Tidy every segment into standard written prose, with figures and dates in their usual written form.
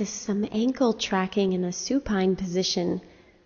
practice some ankle tracking in a supine position.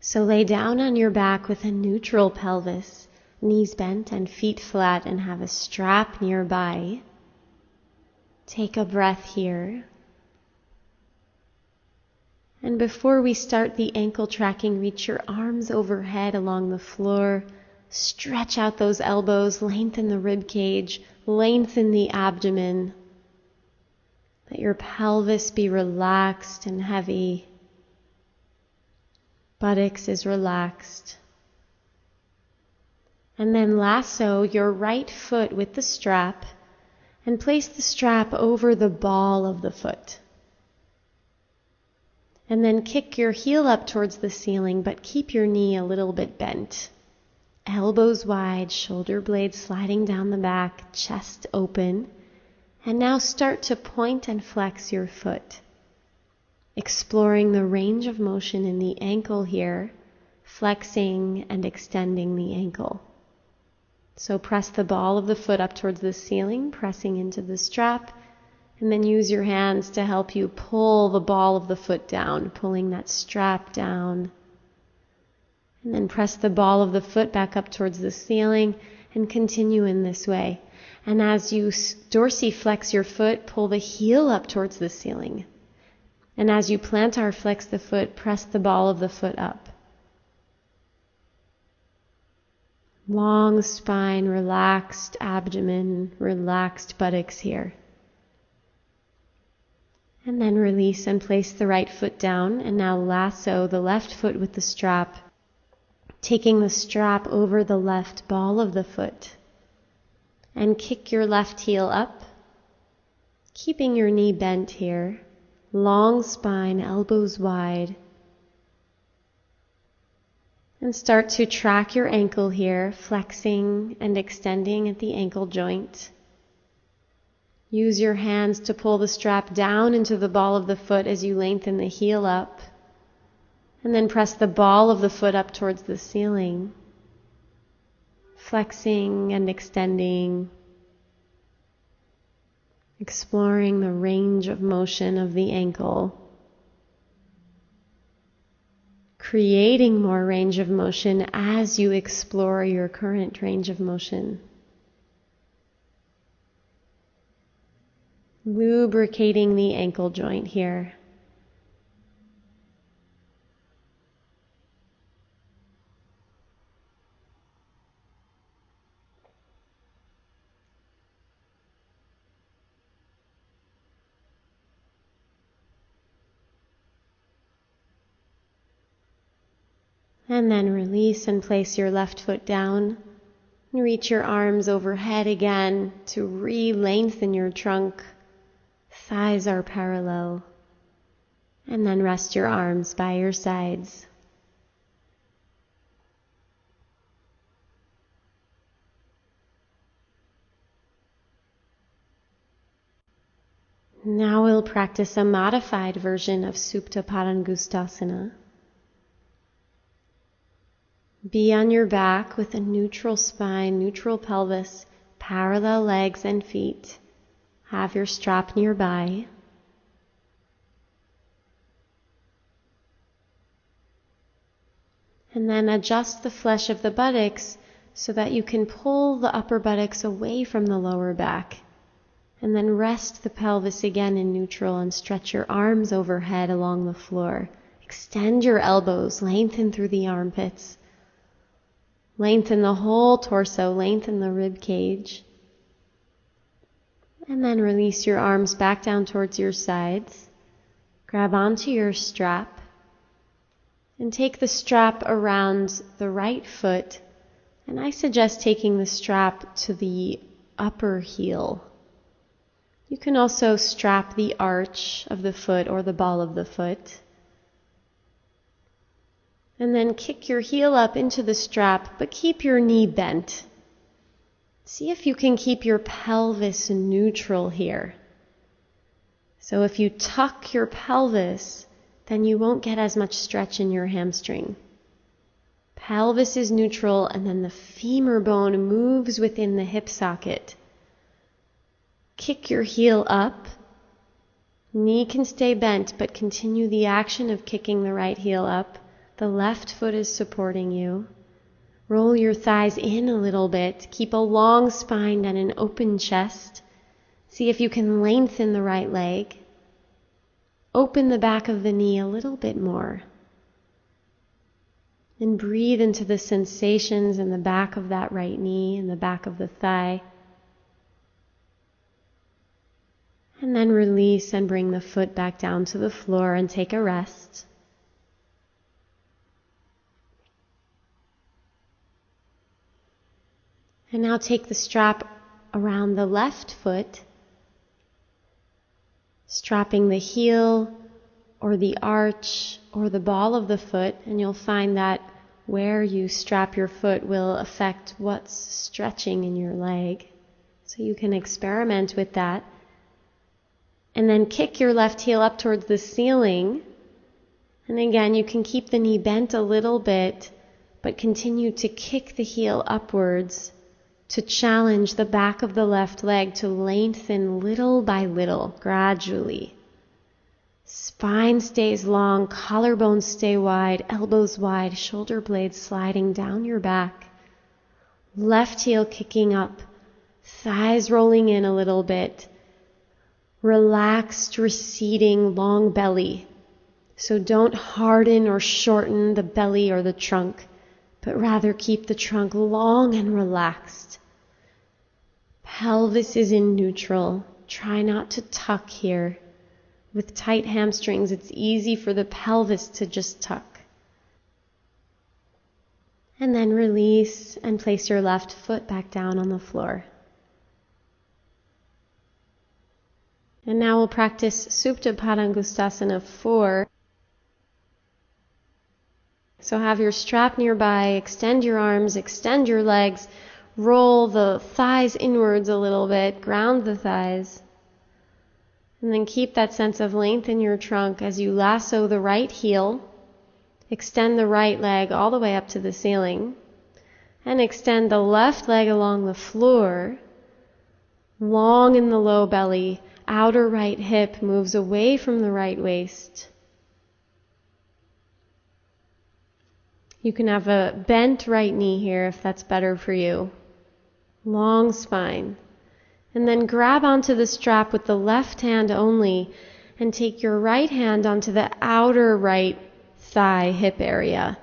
So lay down on your back with a neutral pelvis, knees bent and feet flat, and have a strap nearby. Take a breath here. And before we start the ankle tracking, reach your arms overhead along the floor. Stretch out those elbows, lengthen the rib cage, lengthen the abdomen. Let your pelvis be relaxed and heavy. Buttocks is relaxed. And then lasso your right foot with the strap and place the strap over the ball of the foot. And then kick your heel up towards the ceiling, but keep your knee a little bit bent. Elbows wide, shoulder blades sliding down the back, chest open. And now start to point and flex your foot, exploring the range of motion in the ankle here, flexing and extending the ankle. So press the ball of the foot up towards the ceiling, pressing into the strap, and then use your hands to help you pull the ball of the foot down, pulling that strap down. And then press the ball of the foot back up towards the ceiling and continue in this way. And as you dorsiflex your foot, pull the heel up towards the ceiling. And as you plantar flex the foot, press the ball of the foot up. Long spine, relaxed abdomen, relaxed buttocks here. And then release and place the right foot down. And now lasso the left foot with the strap, taking the strap over the left ball of the foot. And kick your left heel up, keeping your knee bent here. Long spine, elbows wide. And start to track your ankle here, flexing and extending at the ankle joint. Use your hands to pull the strap down into the ball of the foot as you lengthen the heel up. And then press the ball of the foot up towards the ceiling. Flexing and extending, exploring the range of motion of the ankle, creating more range of motion as you explore your current range of motion. Lubricating the ankle joint here. And then release and place your left foot down. And reach your arms overhead again to re-lengthen your trunk. Thighs are parallel. And then rest your arms by your sides. Now we'll practice a modified version of Supta Padangusthasana. Be on your back with a neutral spine, neutral pelvis, parallel legs and feet. Have your strap nearby. And then adjust the flesh of the buttocks so that you can pull the upper buttocks away from the lower back. And then rest the pelvis again in neutral and stretch your arms overhead along the floor. Extend your elbows, lengthen through the armpits. Lengthen the whole torso, lengthen the rib cage. And then release your arms back down towards your sides. Grab onto your strap. And take the strap around the right foot. And I suggest taking the strap to the upper heel. You can also strap the arch of the foot or the ball of the foot. And then kick your heel up into the strap, but keep your knee bent. See if you can keep your pelvis neutral here. So if you tuck your pelvis, then you won't get as much stretch in your hamstring. Pelvis is neutral, and then the femur bone moves within the hip socket. Kick your heel up, Knee can stay bent, but continue the action of kicking the right heel up. The left foot is supporting you. Roll your thighs in a little bit. Keep a long spine and an open chest. See if you can lengthen the right leg. Open the back of the knee a little bit more. And breathe into the sensations in the back of that right knee and the back of the thigh. And then release and bring the foot back down to the floor and take a rest. And now take the strap around the left foot, strapping the heel or the arch or the ball of the foot, and you'll find that where you strap your foot will affect what's stretching in your leg. So you can experiment with that. And then kick your left heel up towards the ceiling. And again, you can keep the knee bent a little bit, but continue to kick the heel upwards to challenge the back of the left leg to lengthen little by little, gradually. Spine stays long, collarbones stay wide, elbows wide, shoulder blades sliding down your back. Left heel kicking up, thighs rolling in a little bit. Relaxed, receding, long belly. So don't harden or shorten the belly or the trunk, but rather keep the trunk long and relaxed. Pelvis is in neutral. Try not to tuck here. With tight hamstrings, it's easy for the pelvis to just tuck. And then release and place your left foot back down on the floor. And now we'll practice Supta Padangusthasana 4. So have your strap nearby, extend your arms, extend your legs, roll the thighs inwards a little bit, ground the thighs. And then keep that sense of length in your trunk as you lasso the right heel, extend the right leg all the way up to the ceiling, and extend the left leg along the floor, long in the low belly. Outer right hip moves away from the right waist. You can have a bent right knee here if that's better for you. Long spine. And then grab onto the strap with the left hand only and take your right hand onto the outer right thigh hip area.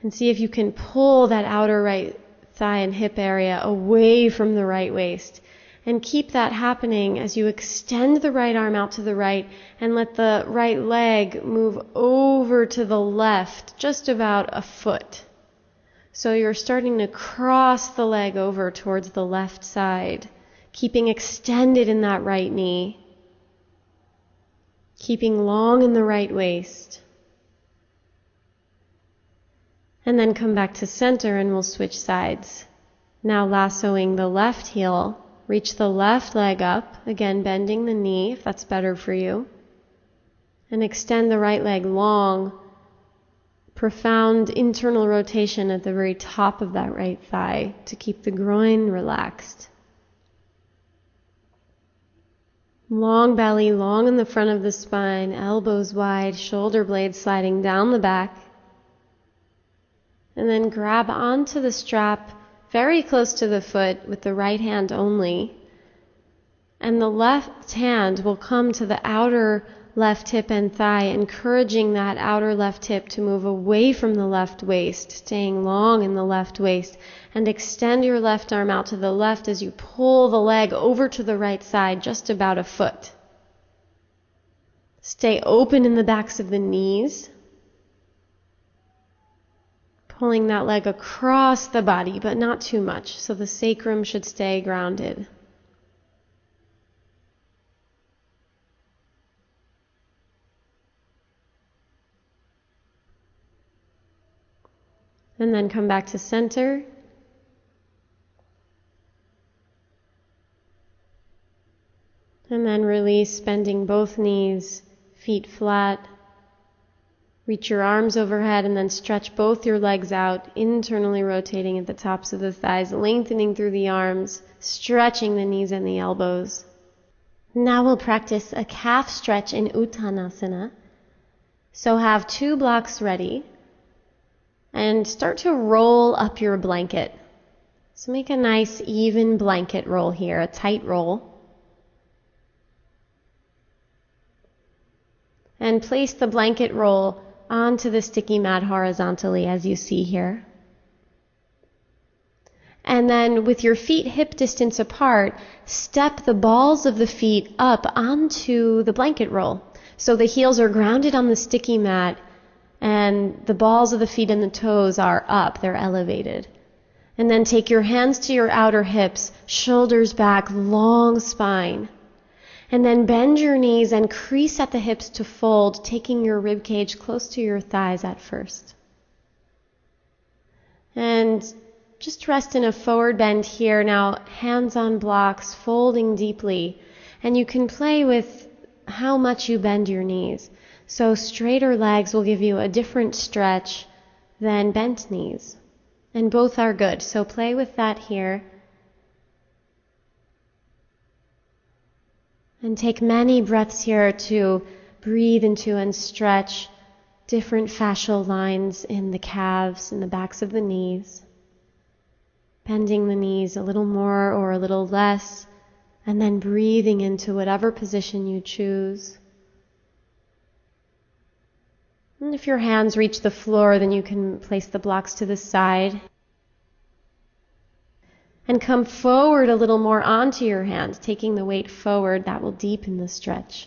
And see if you can pull that outer right thigh and hip area away from the right waist. And keep that happening as you extend the right arm out to the right and let the right leg move over to the left, just about a foot. So you're starting to cross the leg over towards the left side, keeping extended in that right knee, keeping long in the right waist. And then come back to center and we'll switch sides. Now lassoing the left heel. Reach the left leg up, again bending the knee if that's better for you. And extend the right leg long, profound internal rotation at the very top of that right thigh to keep the groin relaxed. Long belly, long in the front of the spine, elbows wide, shoulder blades sliding down the back. And then grab onto the strap very close to the foot with the right hand only. And the left hand will come to the outer left hip and thigh, encouraging that outer left hip to move away from the left waist, staying long in the left waist. And extend your left arm out to the left as you pull the leg over to the right side, just about a foot. Stay open in the backs of the knees. Pulling that leg across the body, but not too much, so the sacrum should stay grounded. And then come back to center. And then release, bending both knees, feet flat. Reach your arms overhead and then stretch both your legs out, internally rotating at the tops of the thighs, lengthening through the arms, stretching the knees and the elbows. Now we'll practice a calf stretch in Uttanasana. So have 2 blocks ready and start to roll up your blanket. So make a nice even blanket roll here, a tight roll. And place the blanket roll onto the sticky mat horizontally as you see here. And then with your feet hip distance apart, step the balls of the feet up onto the blanket roll. So the heels are grounded on the sticky mat and the balls of the feet and the toes are up, they're elevated. And then take your hands to your outer hips, shoulders back, long spine. And then bend your knees and crease at the hips to fold, taking your rib cage close to your thighs at first. And just rest in a forward bend here. Now, hands on blocks, folding deeply. And you can play with how much you bend your knees. So straighter legs will give you a different stretch than bent knees. And both are good. So play with that here. And take many breaths here to breathe into and stretch different fascial lines in the calves and the backs of the knees. Bending the knees a little more or a little less, and then breathing into whatever position you choose. And if your hands reach the floor, then you can place the blocks to the side. And come forward a little more onto your hands, taking the weight forward. That will deepen the stretch.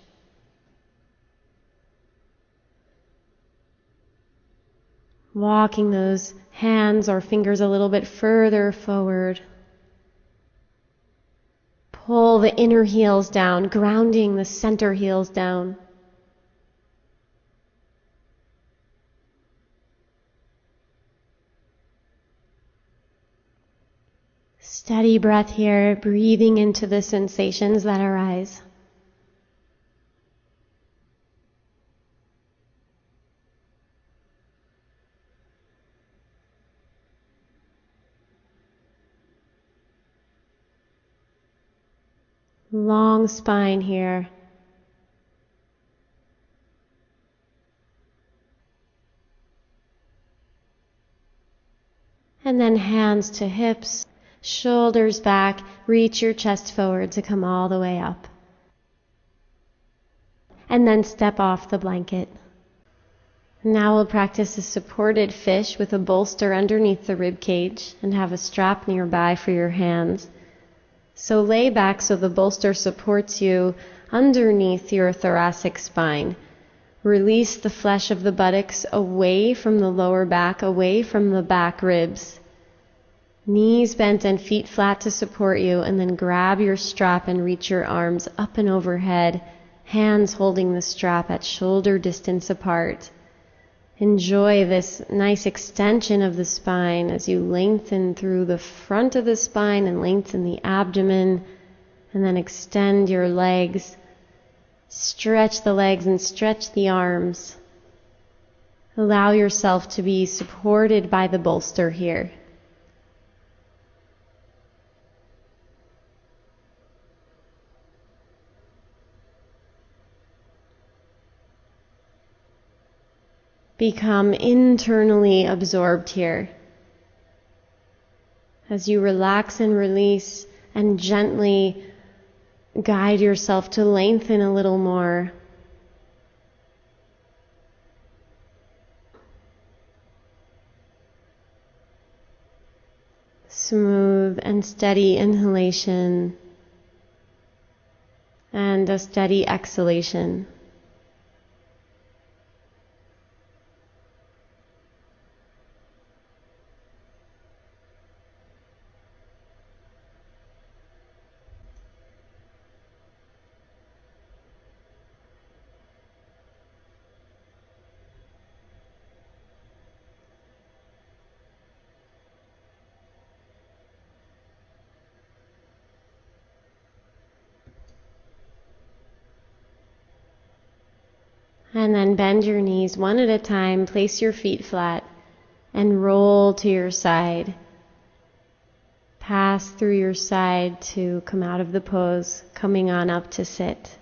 Walking those hands or fingers a little bit further forward. Pull the inner heels down, grounding the center heels down. Steady breath here, breathing into the sensations that arise. Long spine here. And then hands to hips. Shoulders back, reach your chest forward to come all the way up. And then step off the blanket. Now we'll practice a supported fish with a bolster underneath the rib cage and have a strap nearby for your hands. So lay back so the bolster supports you underneath your thoracic spine. Release the flesh of the buttocks away from the lower back, away from the back ribs. Knees bent and feet flat to support you, and then grab your strap and reach your arms up and overhead, hands holding the strap at shoulder distance apart. Enjoy this nice extension of the spine as you lengthen through the front of the spine and lengthen the abdomen, and then extend your legs. Stretch the legs and stretch the arms. Allow yourself to be supported by the bolster here. Become internally absorbed here. As you relax and release and gently guide yourself to lengthen a little more. Smooth and steady inhalation and a steady exhalation. And then bend your knees one at a time, place your feet flat, and roll to your side. pass through your side to come out of the pose, coming on up to sit.